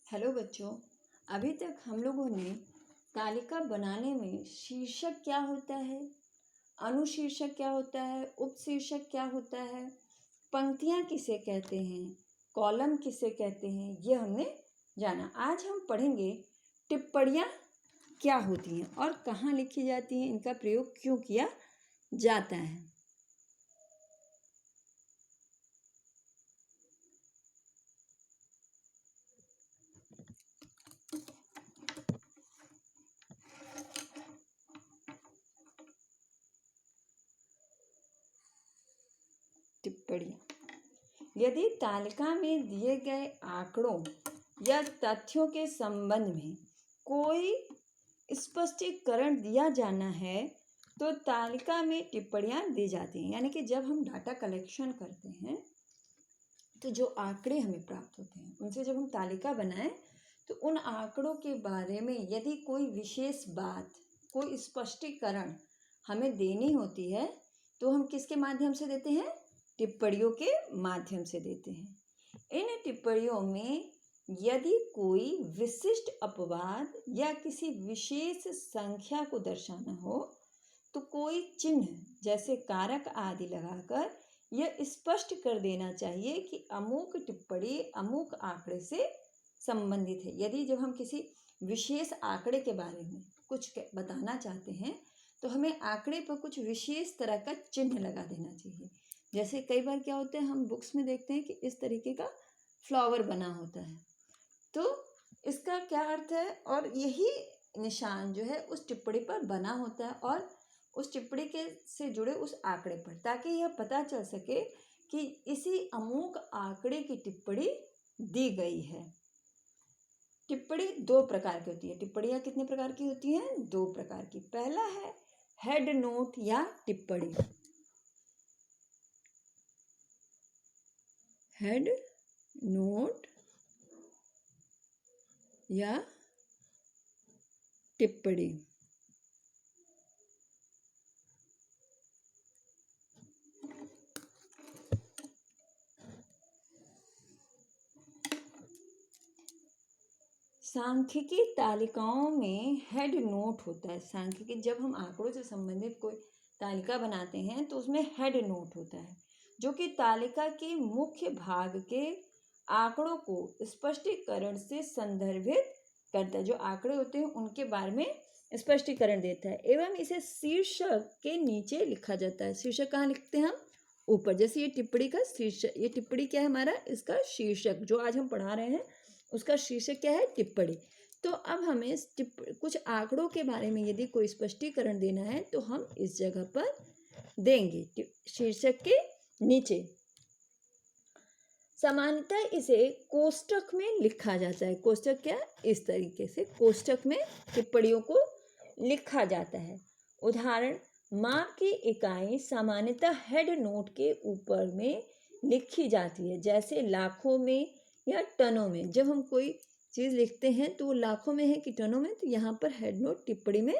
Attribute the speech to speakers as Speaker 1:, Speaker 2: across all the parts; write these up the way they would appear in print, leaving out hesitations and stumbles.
Speaker 1: Hello बच्चों। अभी तक हम लोगों ने तालिका बनाने में शीर्षक क्या होता है, अनुशीर्षक क्या होता है, उपशीर्षक क्या होता है, पंक्तियाँ किसे कहते हैं, कॉलम किसे कहते हैं, ये हमने जाना। आज हम पढ़ेंगे टिप्पणियाँ क्या होती हैं और कहाँ लिखी जाती हैं, इनका प्रयोग क्यों किया जाता है। टिप्पणियाँ, यदि तालिका में दिए गए आंकड़ों या तथ्यों के संबंध में कोई स्पष्टीकरण दिया जाना है तो तालिका में टिप्पणियाँ दी जाती हैं। यानी कि जब हम डाटा कलेक्शन करते हैं तो जो आंकड़े हमें प्राप्त होते हैं उनसे जब हम तालिका बनाएं तो उन आंकड़ों के बारे में यदि कोई विशेष बात, कोई स्पष्टीकरण हमें देनी होती है तो हम किसके माध्यम से देते हैं? टिप्पणियों के माध्यम से देते हैं। इन टिप्पणियों में यदि कोई विशिष्ट अपवाद या किसी विशेष संख्या को दर्शाना हो तो कोई चिन्ह जैसे कारक आदि लगाकर यह स्पष्ट कर देना चाहिए कि अमुक टिप्पणी अमुक आंकड़े से संबंधित है। यदि जब हम किसी विशेष आंकड़े के बारे में कुछ बताना चाहते हैं तो हमें आंकड़े पर कुछ विशेष तरह का चिन्ह लगा देना चाहिए। जैसे कई बार क्या होता है, हम बुक्स में देखते हैं कि इस तरीके का फ्लावर बना होता है, तो इसका क्या अर्थ है? और यही निशान जो है उस टिप्पणी पर बना होता है और उस टिप्पणी के से जुड़े उस आंकड़े पर, ताकि यह पता चल सके कि इसी अमुक आंकड़े की टिप्पणी दी गई है। टिप्पणी दो प्रकार की होती है। टिप्पणियाँ कितने प्रकार की होती हैं? दो प्रकार की। पहला है हेड नोट या टिप्पणी। हेड नोट या टिप्पणी। सांख्यिकी तालिकाओं में हेड नोट होता है। सांख्यिकी, जब हम आंकड़ों से संबंधित कोई तालिका बनाते हैं तो उसमें हेड नोट होता है जो कि तालिका के मुख्य भाग के आंकड़ों को स्पष्टीकरण से संदर्भित करता है। जो आंकड़े होते हैं उनके बारे में स्पष्टीकरण देता है एवं इसे शीर्षक के नीचे लिखा जाता है। शीर्षक कहाँ लिखते हैं हम? ऊपर। जैसे ये टिप्पणी का शीर्षक, ये टिप्पणी क्या है हमारा? इसका शीर्षक जो आज हम पढ़ा रहे हैं उसका शीर्षक क्या है? टिप्पणी। तो अब हमें कुछ आंकड़ों के बारे में यदि कोई स्पष्टीकरण देना है तो हम इस जगह पर देंगे, शीर्षक के नीचे। सामान्यतः इसे कोष्ठक में लिखा जाता है। कोष्ठक क्या? इस तरीके से कोष्ठक में टिप्पणियों को लिखा जाता है। उदाहरण, माप की इकाई सामान्यतः हेड नोट के ऊपर में लिखी जाती है, जैसे लाखों में या टनों में। जब हम कोई चीज़ लिखते हैं तो वो लाखों में है कि टनों में, तो यहाँ पर हेड नोट टिप्पणी में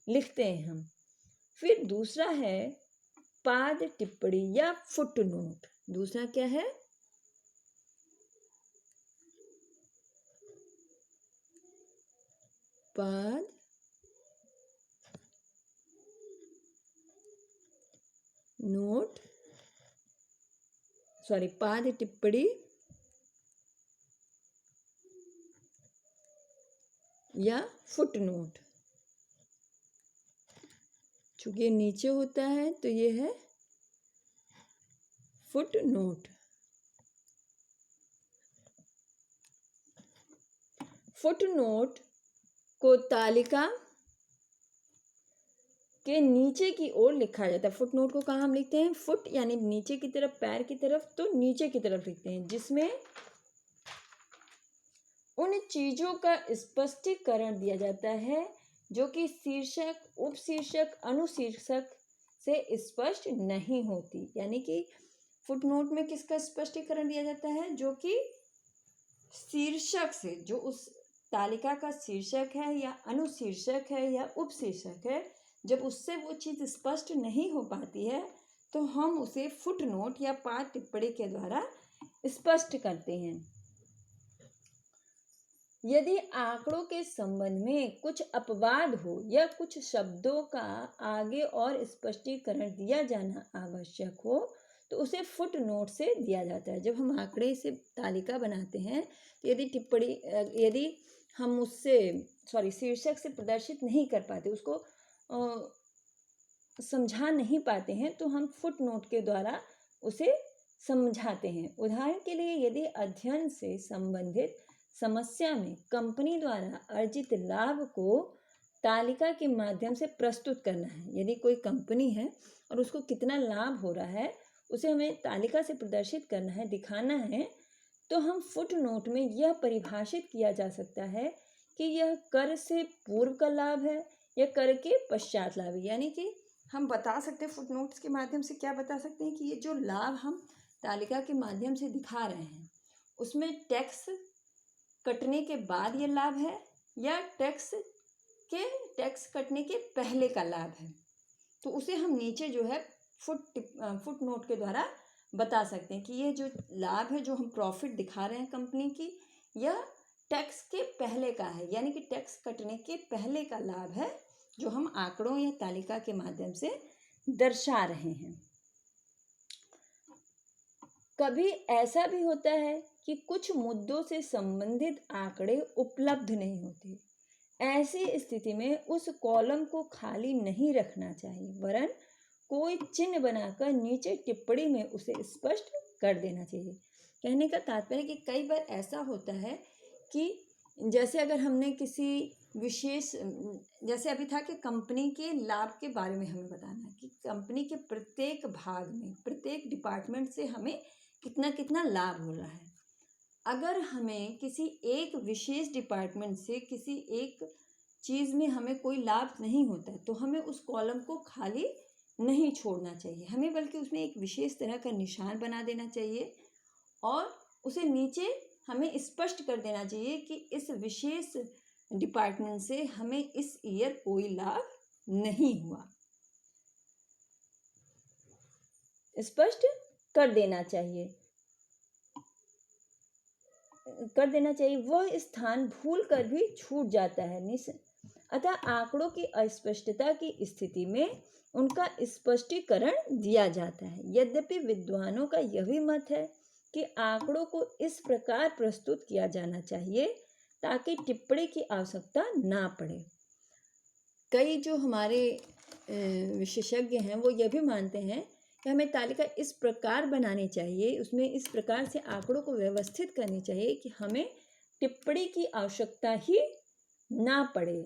Speaker 1: लिखते हैं हम। फिर दूसरा है पाद टिप्पणी या फुट नोट। दूसरा क्या है? पाद नोट, पाद टिप्पणी या फुट नोट। चूंकि नीचे होता है तो ये है फुट नोट। फुट नोट को तालिका के नीचे की ओर लिखा जाता है। फुट नोट को कहाँ हम लिखते हैं? फुट यानी नीचे की तरफ, पैर की तरफ, तो नीचे की तरफ लिखते हैं, जिसमें उन चीजों का स्पष्टीकरण दिया जाता है जो कि शीर्षक, उपशीर्षक, अनुशीर्षक से स्पष्ट नहीं होती। यानी कि फुट नोट में किसका स्पष्टीकरण दिया जाता है? जो कि शीर्षक से, जो उस तालिका का शीर्षक है या अनुशीर्षक है या उपशीर्षक है, जब उससे वो चीज़ स्पष्ट नहीं हो पाती है तो हम उसे फुट नोट या पाद टिप्पणी के द्वारा स्पष्ट करते हैं। यदि आंकड़ों के संबंध में कुछ अपवाद हो या कुछ शब्दों का आगे और स्पष्टीकरण दिया जाना आवश्यक हो तो उसे फुट नोट से दिया जाता है। जब हम आंकड़े से तालिका बनाते हैं तो यदि हम उससे शीर्षक से प्रदर्शित नहीं कर पाते, उसको समझा नहीं पाते हैं, तो हम फुट नोट के द्वारा उसे समझाते हैं। उदाहरण के लिए, यदि अध्ययन से संबंधित समस्या में कंपनी द्वारा अर्जित लाभ को तालिका के माध्यम से प्रस्तुत करना है, यदि कोई कंपनी है और उसको कितना लाभ हो रहा है उसे हमें तालिका से प्रदर्शित करना है, दिखाना है, तो हम फुट नोट में यह परिभाषित किया जा सकता है कि यह कर से पूर्व का लाभ है या कर के पश्चात लाभ है। यानी कि हम बता सकते हैं, फुट नोट्स के माध्यम से क्या बता सकते हैं कि ये जो लाभ हम तालिका के माध्यम से दिखा रहे हैं उसमें टैक्स कटने के बाद ये लाभ है या टैक्स कटने के पहले का लाभ है। तो उसे हम नीचे जो है फुट नोट के द्वारा बता सकते हैं कि ये जो लाभ है, जो हम प्रॉफिट दिखा रहे हैं कंपनी की, यह टैक्स के पहले का है, यानी कि टैक्स कटने के पहले का लाभ है जो हम आंकड़ों या तालिका के माध्यम से दर्शा रहे हैं। कभी ऐसा भी होता है कि कुछ मुद्दों से संबंधित आंकड़े उपलब्ध नहीं होते। ऐसी स्थिति में उस कॉलम को खाली नहीं रखना चाहिए, वरन कोई चिन्ह बनाकर नीचे टिप्पणी में उसे स्पष्ट कर देना चाहिए। कहने का तात्पर्य कि कई बार ऐसा होता है कि जैसे अगर हमने किसी विशेष, जैसे अभी था कि कंपनी के लाभ के बारे में हमें बताना है कि कंपनी के प्रत्येक भाग में, प्रत्येक डिपार्टमेंट से हमें कितना कितना लाभ हो रहा है। अगर हमें किसी एक विशेष डिपार्टमेंट से किसी एक चीज़ में हमें कोई लाभ नहीं होता है तो हमें उस कॉलम को खाली नहीं छोड़ना चाहिए, हमें बल्कि उसमें एक विशेष तरह का निशान बना देना चाहिए और उसे नीचे हमें स्पष्ट कर देना चाहिए कि इस विशेष डिपार्टमेंट से हमें इस ईयर कोई लाभ नहीं हुआ, स्पष्ट कर देना चाहिए। वह स्थान भूल कर भी छूट जाता है। अतः आंकड़ों की अस्पष्टता की स्थिति में उनका स्पष्टीकरण दिया जाता है। यद्यपि विद्वानों का यह भी मत है कि आंकड़ों को इस प्रकार प्रस्तुत किया जाना चाहिए ताकि टिप्पणी की आवश्यकता ना पड़े। कई जो हमारे विशेषज्ञ हैं वो यह भी मानते हैं कि हमें तालिका इस प्रकार बनानी चाहिए, उसमें इस प्रकार से आंकड़ों को व्यवस्थित करनी चाहिए कि हमें टिप्पणी की आवश्यकता ही ना पड़े,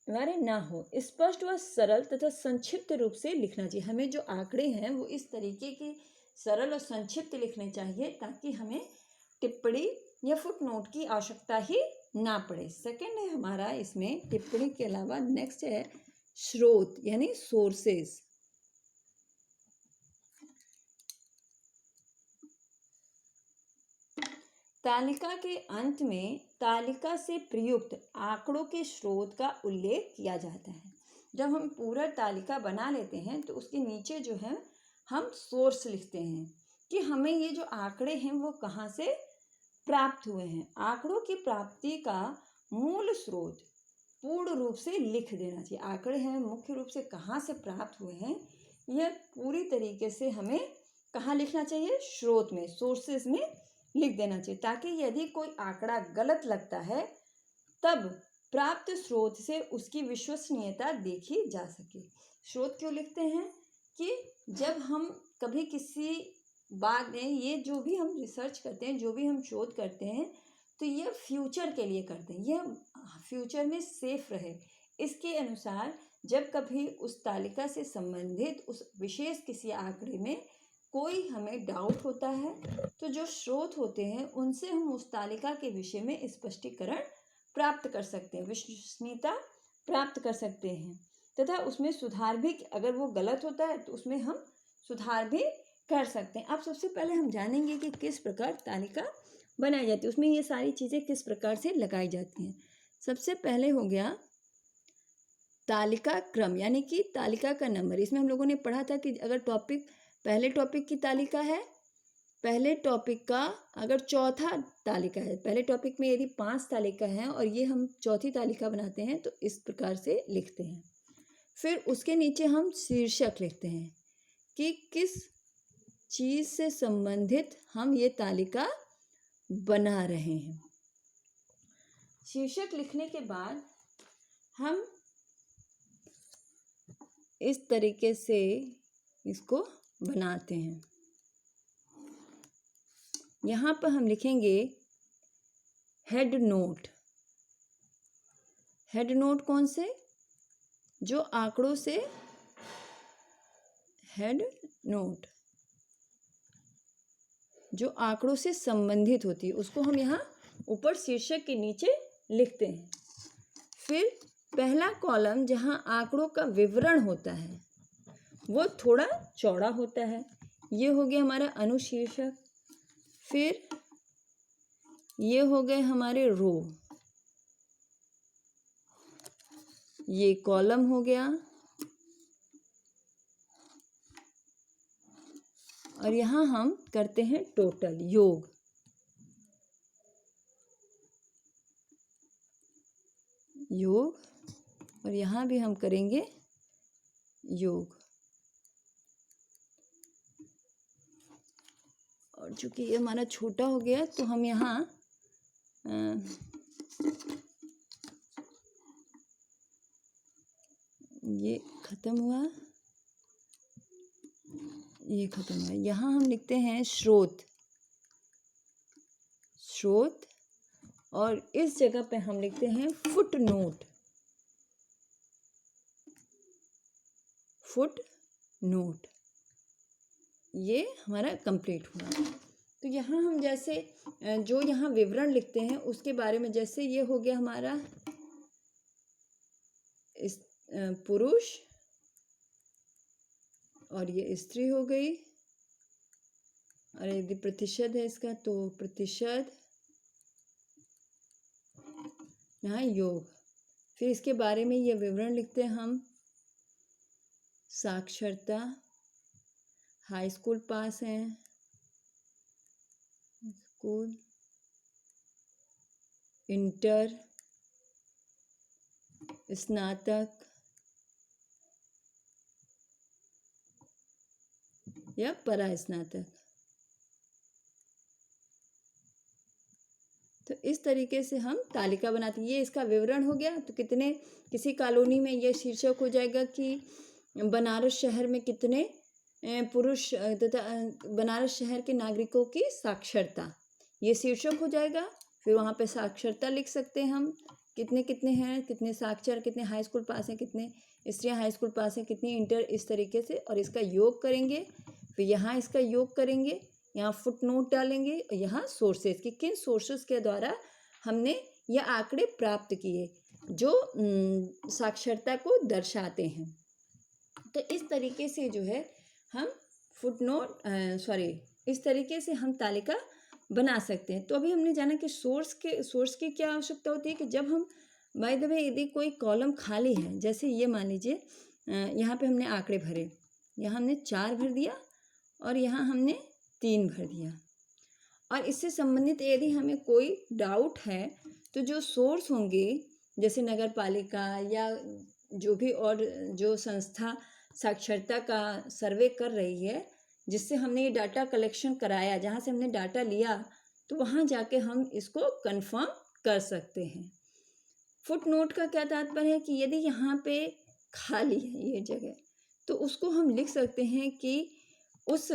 Speaker 1: हमारे ना हो। स्पष्ट व सरल तथा संक्षिप्त रूप से लिखना चाहिए। हमें जो आंकड़े हैं वो इस तरीके की सरल और संक्षिप्त लिखने चाहिए ताकि हमें टिप्पणी या फुट नोट की आवश्यकता ही ना पड़े। सेकंड है हमारा इसमें टिप्पणी के अलावा नेक्स्ट है स्रोत यानी सोर्सेस। तालिका के अंत में तालिका से प्रयुक्त आंकड़ों के स्रोत का उल्लेख किया जाता है। जब हम पूरा तालिका बना लेते हैं तो उसके नीचे जो है हम सोर्स लिखते हैं कि हमें ये जो आंकड़े हैं वो कहाँ से प्राप्त हुए हैं। आंकड़ों की प्राप्ति का मूल स्रोत पूर्ण रूप से लिख देना चाहिए। आंकड़े हैं मुख्य रूप से कहाँ से प्राप्त हुए हैं यह पूरी तरीके से हमें कहाँ लिखना चाहिए, स्रोत में, सोर्सेस में लिख देना चाहिए, ताकि यदि कोई आंकड़ा गलत लगता है तब प्राप्त स्रोत से उसकी विश्वसनीयता देखी जा सके। स्रोत क्यों लिखते हैं कि जब हम कभी किसी बात में, ये जो भी हम रिसर्च करते हैं, जो भी हम शोध करते हैं, तो ये फ्यूचर के लिए करते हैं, यह फ्यूचर में सेफ रहे, इसके अनुसार जब कभी उस तालिका से संबंधित उस विशेष किसी आंकड़े में कोई हमें डाउट होता है तो जो स्रोत होते हैं उनसे हम उस तालिका के विषय में स्पष्टीकरण प्राप्त कर सकते हैं, विश्वसनीयता प्राप्त कर सकते हैं तथा उसमें सुधार भी, अगर वो गलत होता है तो उसमें हम सुधार भी कर सकते हैं। अब सबसे पहले हम जानेंगे कि किस प्रकार तालिका बनाई जाती है, उसमें ये सारी चीज़ें किस प्रकार से लगाई जाती हैं। सबसे पहले हो गया तालिका क्रम यानी कि तालिका का नंबर। इसमें हम लोगों ने पढ़ा था कि अगर पहले टॉपिक की तालिका है पहले टॉपिक का अगर चौथा तालिका है, पहले टॉपिक में यदि 5 तालिका हैं और ये हम चौथी तालिका बनाते हैं तो इस प्रकार से लिखते हैं। फिर उसके नीचे हम शीर्षक लिखते हैं कि किस चीज़ से संबंधित हम ये तालिका बना रहे हैं। शीर्षक लिखने के बाद हम इस तरीके से इसको बनाते हैं। यहाँ पर हम लिखेंगे हेड नोट। हेड नोट कौन से? जो आंकड़ों से, हेड नोट जो आंकड़ों से संबंधित होती है उसको हम यहाँ ऊपर शीर्षक के नीचे लिखते हैं। फिर पहला कॉलम जहाँ आंकड़ों का विवरण होता है वो थोड़ा चौड़ा होता है, ये हो गया हमारा अनुशीर्षक। फिर ये हो गए हमारे रो, ये कॉलम हो गया, और यहाँ हम करते हैं टोटल, योग। और यहाँ भी हम करेंगे योग। और चूंकि ये हमारा छोटा हो गया तो हम यहाँ ये खत्म हुआ, ये खत्म हुआ। यहाँ हम लिखते हैं स्रोत, और इस जगह पे हम लिखते हैं फुट नोट। ये हमारा कंप्लीट हुआ। तो यहाँ हम जैसे जो यहाँ विवरण लिखते हैं उसके बारे में, जैसे ये हो गया हमारा इस पुरुष और ये स्त्री हो गई, और यदि प्रतिशत है इसका तो प्रतिशत, यहाँ योग। फिर इसके बारे में ये विवरण लिखते हैं हम, साक्षरता, हाई स्कूल पास हैं, स्कूल, इंटर, स्नातक या परास्नातक। तो इस तरीके से हम तालिका बनाते हैं। ये इसका विवरण हो गया। तो कितने, किसी कॉलोनी में ये शीर्षक हो जाएगा कि बनारस शहर में कितने पुरुष तथा बनारस शहर के नागरिकों की साक्षरता, ये शीर्षक हो जाएगा। फिर वहाँ पे साक्षरता लिख सकते हैं हम, कितने कितने हैं, कितने साक्षर, कितने हाई स्कूल पास हैं, कितने स्त्रियाँ हाई स्कूल पास हैं, कितनी इंटर, इस तरीके से। और इसका योग करेंगे, फिर यहाँ इसका योग करेंगे, यहाँ फुट नोट डालेंगे, और यहाँ सोर्सेज कि किन सोर्सेज के द्वारा हमने ये आंकड़े प्राप्त किए जो साक्षरता को दर्शाते हैं। तो इस तरीके से जो है हम इस तरीके से हम तालिका बना सकते हैं। तो अभी हमने जाना कि सोर्स की क्या आवश्यकता होती है कि जब हम बाय द वे यदि कोई कॉलम खाली है, जैसे ये मान लीजिए यहाँ पे हमने आंकड़े भरे, यहाँ हमने 4 भर दिया और यहाँ हमने 3 भर दिया, और इससे संबंधित यदि हमें कोई डाउट है तो जो सोर्स होंगे, जैसे नगर पालिका या जो भी और जो संस्था साक्षरता का सर्वे कर रही है, जिससे हमने ये डाटा कलेक्शन कराया, जहाँ से हमने डाटा लिया, तो वहाँ जाके हम इसको कंफर्म कर सकते हैं। फुट नोट का क्या तात्पर्य है कि यदि यहाँ पे खाली है ये जगह, तो उसको हम लिख सकते हैं कि उस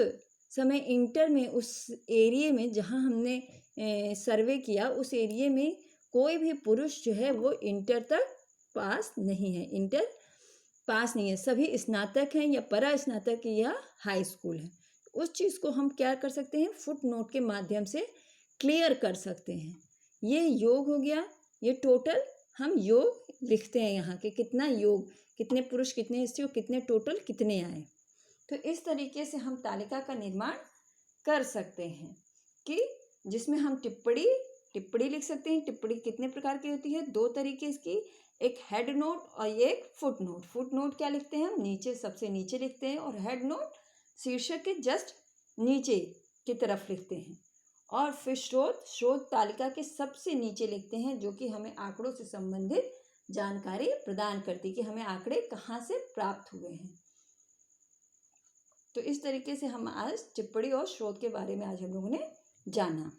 Speaker 1: समय इंटर में, उस एरिए में जहाँ हमने सर्वे किया, उस एरिए में कोई भी पुरुष जो है वो इंटर तक पास नहीं है, सभी स्नातक हैं या परा स्नातक या हाई स्कूल है। उस चीज़ को हम क्या कर सकते हैं, फुट नोट के माध्यम से क्लियर कर सकते हैं। ये योग हो गया। ये टोटल हम योग लिखते हैं यहाँ के, कितना योग, कितने पुरुष, कितने स्त्री, कितने टोटल कितने आए। तो इस तरीके से हम तालिका का निर्माण कर सकते हैं कि जिसमें हम टिप्पणी लिख सकते हैं। टिप्पणी कितने प्रकार की होती है, 2 तरीके इसकी, एक हेड नोट और एक फुट नोट। फुट नोट क्या लिखते हैं हम, नीचे, सबसे नीचे लिखते हैं, और हेड नोट शीर्षक के जस्ट नीचे की तरफ लिखते हैं। और फिर स्रोत तालिका के सबसे नीचे लिखते हैं, जो कि हमें आंकड़ों से संबंधित जानकारी प्रदान करती है कि हमें आंकड़े कहाँ से प्राप्त हुए हैं। तो इस तरीके से हम आज टिप्पणी और स्रोत के बारे में आज हम लोगों ने जाना।